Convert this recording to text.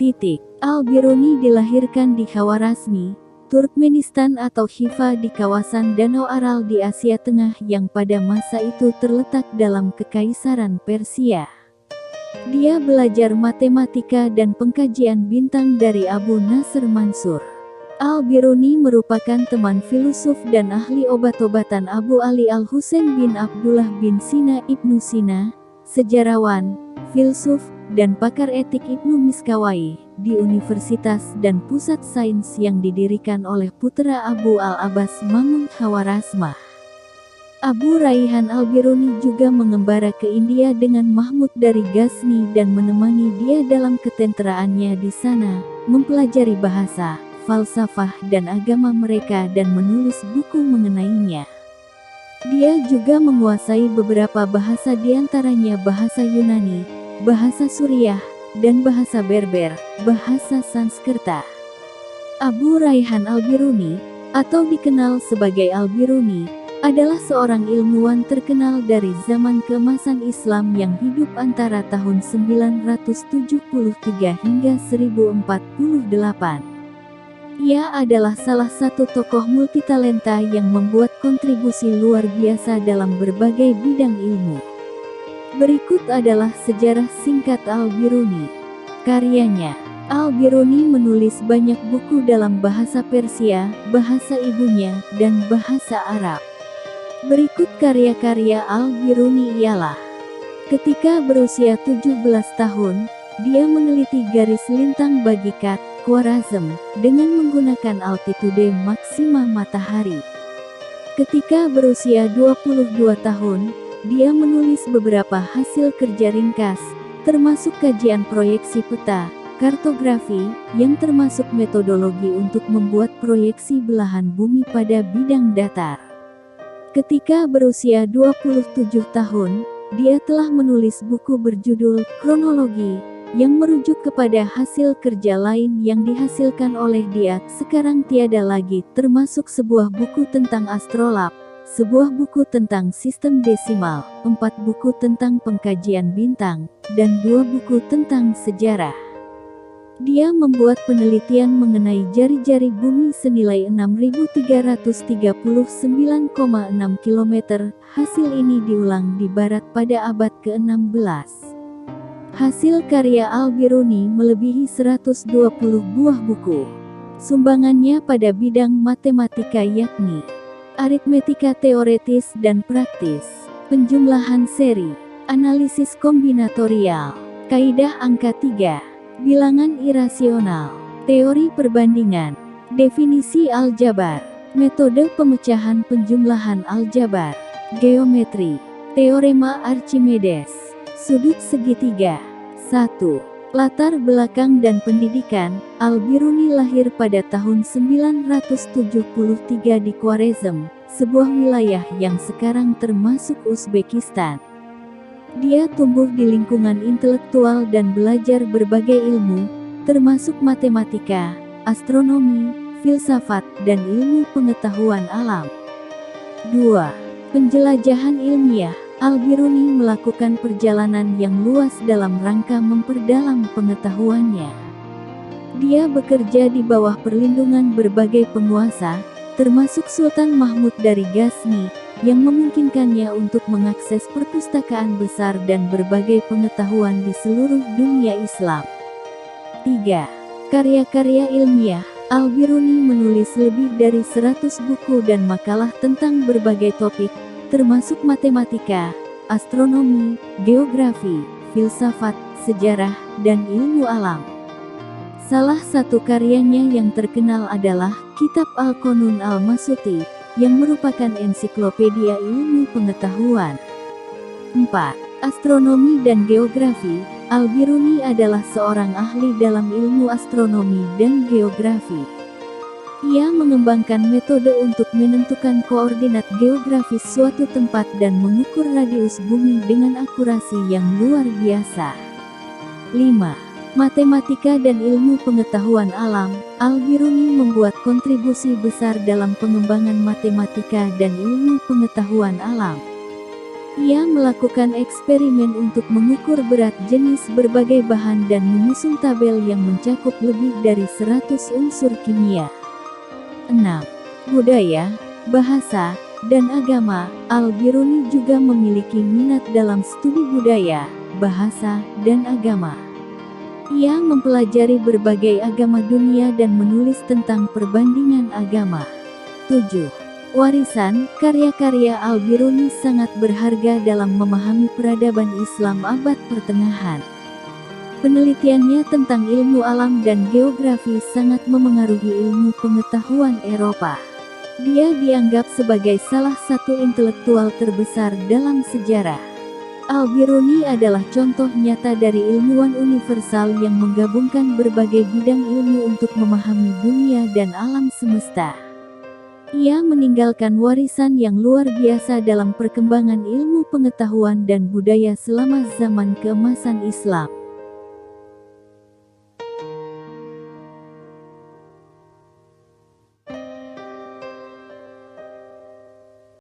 Al-Biruni dilahirkan di Khawarazmi, Turkmenistan atau Khiva di kawasan Danau Aral di Asia Tengah yang pada masa itu terletak dalam Kekaisaran Persia. Dia belajar matematika dan pengkajian bintang dari Abu Nasr Mansur. Al-Biruni merupakan teman filosof dan ahli obat-obatan Abu Ali Al-Husain bin Abdullah bin Sina Ibnu Sina, sejarawan, filsuf, dan pakar etik Ibnu Miskawai, di universitas dan pusat sains yang didirikan oleh putra Abu Al-Abbas Mamun Khawarazmah. Abu Raihan Al-Biruni juga mengembara ke India dengan Mahmud dari Ghazni dan menemani dia dalam ketenteraannya di sana, mempelajari bahasa, falsafah dan agama mereka dan menulis buku mengenainya. Dia juga menguasai beberapa bahasa diantaranya bahasa Yunani, bahasa Suriah, dan bahasa Berber, bahasa Sanskerta. Abu Raihan Al-Biruni, atau dikenal sebagai Al-Biruni, adalah seorang ilmuwan terkenal dari zaman keemasan Islam yang hidup antara tahun 973 hingga 1048. Ia adalah salah satu tokoh multitalenta yang membuat kontribusi luar biasa dalam berbagai bidang ilmu. Berikut adalah sejarah singkat Al-Biruni. Karyanya: Al-Biruni menulis banyak buku dalam bahasa Persia, bahasa ibunya, dan bahasa Arab. Berikut karya-karya Al-Biruni ialah: ketika berusia 17 tahun, dia meneliti garis lintang bagi Kat, Khwarazm, dengan menggunakan altitude maksima matahari. Ketika berusia 22 tahun, dia menulis beberapa hasil kerja ringkas, termasuk kajian proyeksi peta, kartografi, yang termasuk metodologi untuk membuat proyeksi belahan bumi pada bidang datar. Ketika berusia 27 tahun, dia telah menulis buku berjudul Kronologi, yang merujuk kepada hasil kerja lain yang dihasilkan oleh dia sekarang tiada lagi, termasuk sebuah buku tentang astrolab, sebuah buku tentang sistem desimal, 4 buku tentang pengkajian bintang, dan 2 buku tentang sejarah. Dia membuat penelitian mengenai jari-jari bumi senilai 6.339,6 km. Hasil ini diulang di barat pada abad ke-16. Hasil karya Al-Biruni melebihi 120 buah buku. Sumbangannya pada bidang matematika yakni aritmetika teoretis dan praktis, penjumlahan seri, analisis kombinatorial, kaidah angka 3, bilangan irasional, teori perbandingan, definisi aljabar, metode pemecahan penjumlahan aljabar, geometri, teorema Archimedes, sudut segitiga. 1. Latar belakang dan pendidikan. Al-Biruni lahir pada tahun 973 di Khwarazm, sebuah wilayah yang sekarang termasuk Uzbekistan. Dia tumbuh di lingkungan intelektual dan belajar berbagai ilmu, termasuk matematika, astronomi, filsafat, dan ilmu pengetahuan alam. 2. Penjelajahan ilmiah. Al-Biruni melakukan perjalanan yang luas dalam rangka memperdalam pengetahuannya. Dia bekerja di bawah perlindungan berbagai penguasa, termasuk Sultan Mahmud dari Ghazni, yang memungkinkannya untuk mengakses perpustakaan besar dan berbagai pengetahuan di seluruh dunia Islam. 3. Karya-karya ilmiah. Al-Biruni menulis lebih dari 100 buku dan makalah tentang berbagai topik, termasuk matematika, astronomi, geografi, filsafat, sejarah, dan ilmu alam. Salah satu karyanya yang terkenal adalah Kitab Al-Qanun Al-Masuti, yang merupakan ensiklopedia ilmu pengetahuan. 4. Astronomi dan geografi. Al-Biruni adalah seorang ahli dalam ilmu astronomi dan geografi. Ia mengembangkan metode untuk menentukan koordinat geografis suatu tempat dan mengukur radius bumi dengan akurasi yang luar biasa. 5. Matematika dan ilmu pengetahuan alam. Al-Biruni membuat kontribusi besar dalam pengembangan matematika dan ilmu pengetahuan alam. Ia melakukan eksperimen untuk mengukur berat jenis berbagai bahan dan menyusun tabel yang mencakup lebih dari 100 unsur kimia. 6. Budaya, bahasa, dan agama. Al-Biruni juga memiliki minat dalam studi budaya, bahasa, dan agama. Ia mempelajari berbagai agama dunia dan menulis tentang perbandingan agama. 7. Warisan, karya-karya Al-Biruni sangat berharga dalam memahami peradaban Islam abad pertengahan. Penelitiannya tentang ilmu alam dan geografi sangat memengaruhi ilmu pengetahuan Eropa. Dia dianggap sebagai salah satu intelektual terbesar dalam sejarah. Al-Biruni adalah contoh nyata dari ilmuwan universal yang menggabungkan berbagai bidang ilmu untuk memahami dunia dan alam semesta. Ia meninggalkan warisan yang luar biasa dalam perkembangan ilmu pengetahuan dan budaya selama zaman keemasan Islam.